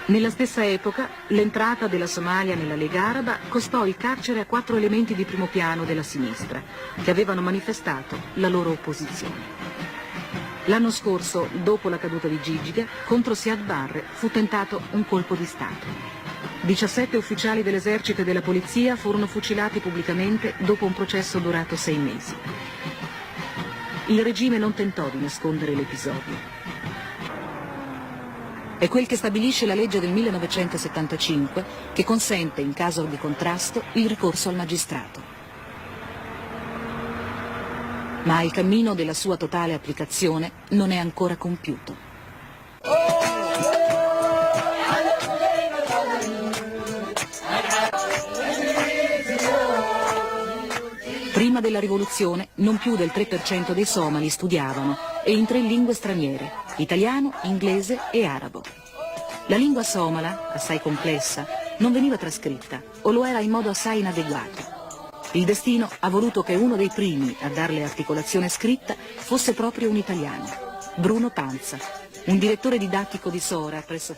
Nella stessa epoca, l'entrata della Somalia nella Lega Araba costò il carcere a 4 elementi di primo piano della sinistra, che avevano manifestato la loro opposizione. L'anno scorso, dopo la caduta di Gigiga, contro Siad Barre fu tentato un colpo di Stato. 17 ufficiali dell'esercito e della polizia furono fucilati pubblicamente dopo un processo durato 6 mesi. Il regime non tentò di nascondere l'episodio. È quel che stabilisce la legge del 1975 che consente, in caso di contrasto, il ricorso al magistrato. Ma il cammino della sua totale applicazione non è ancora compiuto. Prima della rivoluzione non più del 3% dei somali studiavano e in 3 lingue straniere, italiano, inglese e arabo. La lingua somala, assai complessa, non veniva trascritta o lo era in modo assai inadeguato. Il destino ha voluto che uno dei primi a darle articolazione scritta fosse proprio un italiano, Bruno Panza, un direttore didattico di Sora presso